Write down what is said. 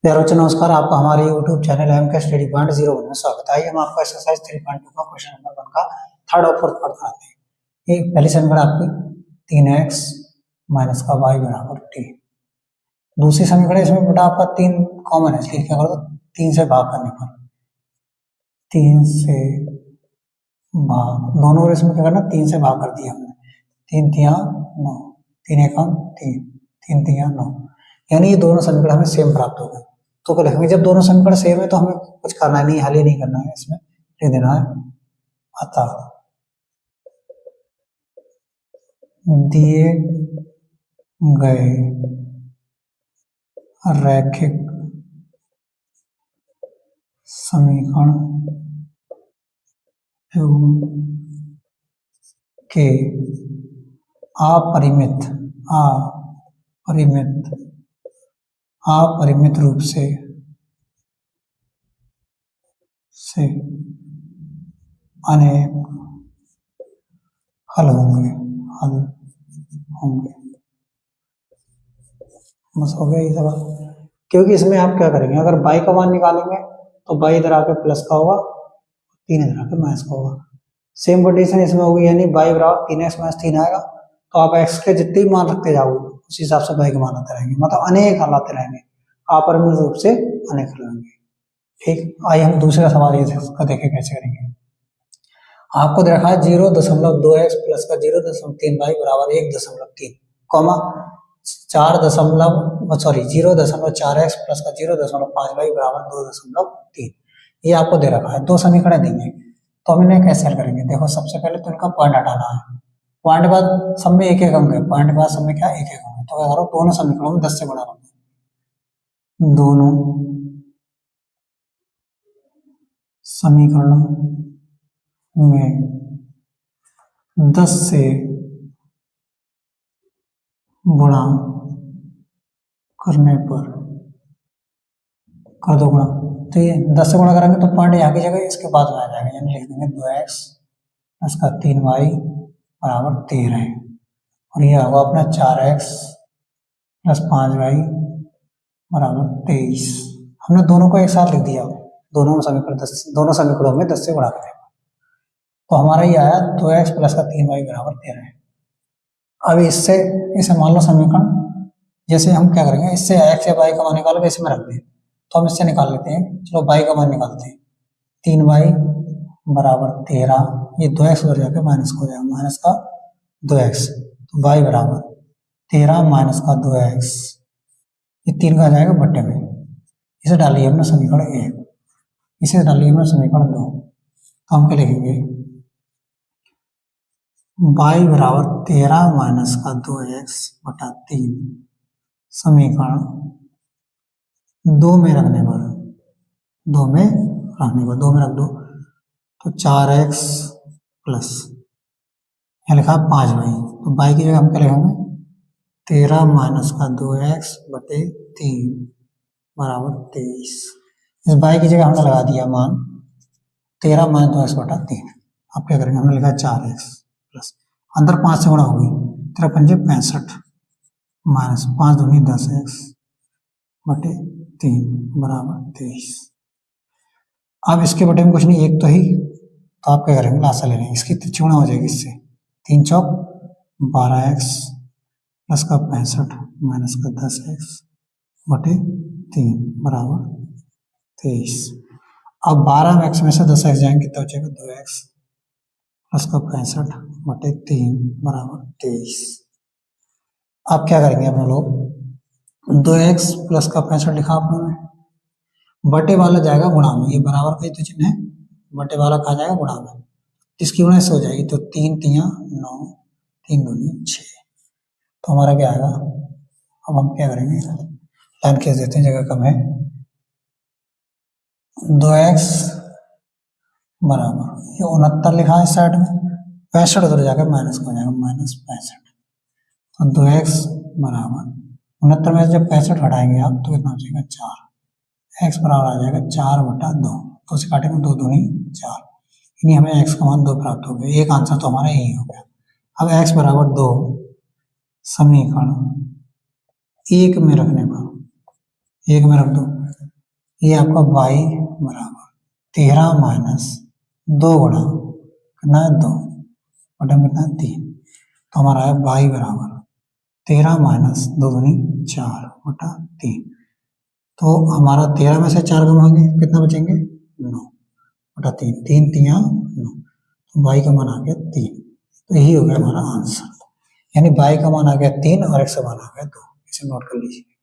प्यारे बच्चों नमस्कार, आपका हमारे YouTube चैनल एम के स्टडी पॉइंट 01 में स्वागत है। आइए हम आपको एक्सरसाइज 3.2 का क्वेश्चन नंबर 1 का थर्ड और फोर्थ पार्ट कराते हैं। एक पहली समीकरण आपकी 3x माइनस का y बराबर t। दूसरी समीकरण इसमें बेटा आपका 3 कॉमन है, इसलिए क्या करो 3 से भाग करने पर 3 से भाग दोनों और इसमें क्या करना 3 से भाग कर दिया हमने। 3 तिया 9, 3 एकम 3, 3 तिया 9, यानी ये दोनों समीकरण हमें सेम प्राप्त हो गए। तो क्या लिखेंगे, जब दोनों समीकरण सेम है तो हमें कुछ करना नहीं, हल ही नहीं करना है, इसमें लिख देना है अतः दिए गए रैखिक समीकरण के अपरिमित रूप से अनेक हल होंगे बस हो गया ये सवाल। क्योंकि इसमें आप क्या करेंगे, अगर y का मान निकालेंगे तो y इधर आके प्लस का होगा, 3 इधर आके माइनस का होगा। सेम कंडीशन इसमें होगी, यानी y बराबर 3x माइनस 3 आएगा, तो आप x के जितने भी मान रखते जाओगे उस हिसाब से y के मान आते रहेंगे, मतलब अनेक हल आते रहेंगे, अपरिमित रूप से अनेक हल होंगे। ठीक, आइए हम दूसरा सवाल ये देखें कैसे करेंगे। आपको दे रखा है 0.2x प्लस का 0.3y बराबर 1.3 कॉमा 0.4x प्लस का 0.5y बराबर 2.3। ये आपको दे रखा है, दो समीकरण देंगे तो हम इन्हें कैसे हल करेंगे। देखो सबसे पहले तो इनका पॉइंट हटाना है, पॉइंट के बाद सब में एक एक होंगे, पॉइंट के बाद सब में क्या एक एक होंगे। तो क्या करो, दोनों समीकरणों में 10 से गुणा कर दो, दोनों समीकरणों में 10 से गुणा करने पर कर दो गुणा, तो ये 10 से गुणा करेंगे तो पॉइंट यहाँ की जगह इसके बाद में आ जाएगा, यानी लिख देंगे 2x प्लस का 3y बराबर 13 है, और ये होगा अपना 4x प्लस 5y बराबर 23। हमने दोनों को एक साथ लिख दिया, दोनों समीकरणों में 10 से गुणा करेंगे तो हमारा ये आया 2x प्लस का 3y बराबर 13 है। अब इसे मान लो समीकरण, जैसे हम क्या करेंगे, इससे x या y का मान निकालो, इसमें रख दें तो हम इससे निकाल लेते हैं। चलो y का मान निकालते हैं, 3y बराबर 13, ये 2x हो जाकर माइनस हो जाएगा, माइनस का 2x, तो y बराबर 13 माइनस का 2x, ये 3 का जाएगा बट्टे में, इसे डालिए हमने समीकरण 1, इसे डालिए हमने समीकरण 2, तो हम क्या लिखेंगे, y बराबर 13 माइनस का 2x बटा 3 समीकरण 2 में रखने पर 2 में रख दो तो 4x प्लस यहाँ लिखा 5y, तो y की जगह हम क्या लिखेंगे 13 माइनस का 2x बटे 3 बराबर 23। इस y की जगह हमने लगा दिया मान 13 माइनस 2x बटा 3। अब क्या करेंगे, हमने लिखा 4x प्लस अंदर 5 से गुणा होगी, 13 पंजे 65 माइनस 5 दूनी 10x बटे 3 बराबर 23। अब इसके बटे में कुछ नहीं, एक तो ही, तो आप क्या करेंगे लासा ले लेंगे, इसकी गुणा हो जाएगी इससे, 3 चौक 12x प्लस का 65 माइनस का 10x बटे 3 बराबर 23। अब 12 में x में से 10x जाएंगे तो बचेगा 2x प्लस का 65 बटे 3 बराबर 23। अब क्या करेंगे अपने लोग, 2x प्लस का 65 लिखा आपने, बटे वाला जाएगा गुणा में, ये बराबर का ही तो चिन्ह है, बटे वाला कहा जाएगा गुणा में, इसकी गुणा से हो जाएगी, तो 3 तिया 9, 3 दूनी 6, तो हमारा क्या आएगा। अब हम क्या करेंगे, लाइन खींच देते हैं, जगह कम है, 2x बराबर ये 69 लिखा है साइड में, 65 उधर जाकर माइनस हो जाएगा, माइनस 65, तो 2x बराबर 69 में जब 65 हटाएंगे आप तो कितना हो जाएगा 4, x बराबर आ जाएगा 4 बटा 2, तो उसे काटेंगे 2 दूनी 4, यानी हमें x का मान 2 प्राप्त हो गया। एक आंसर तो हमारा यही हो गया। अब x बराबर 2 समीकरण 1 में रखने पर एक में रख दो, ये आपका y बराबर 13 माइनस 2 गुणा कितना है 2 बटा कितना 3, तो हमारा है y बराबर 13 माइनस 2 दूनी 4 बटा 3। तो हमारा 13 में से 4 कम होंगे कितना बचेंगे 9 बटा 3, 3 तिया 9, तो y का मान आ गया 3। तो यही हो गया हमारा आंसर, यानी y का मान आ गया 3 और x का मान आ गया 2। इसे नोट कर लीजिए।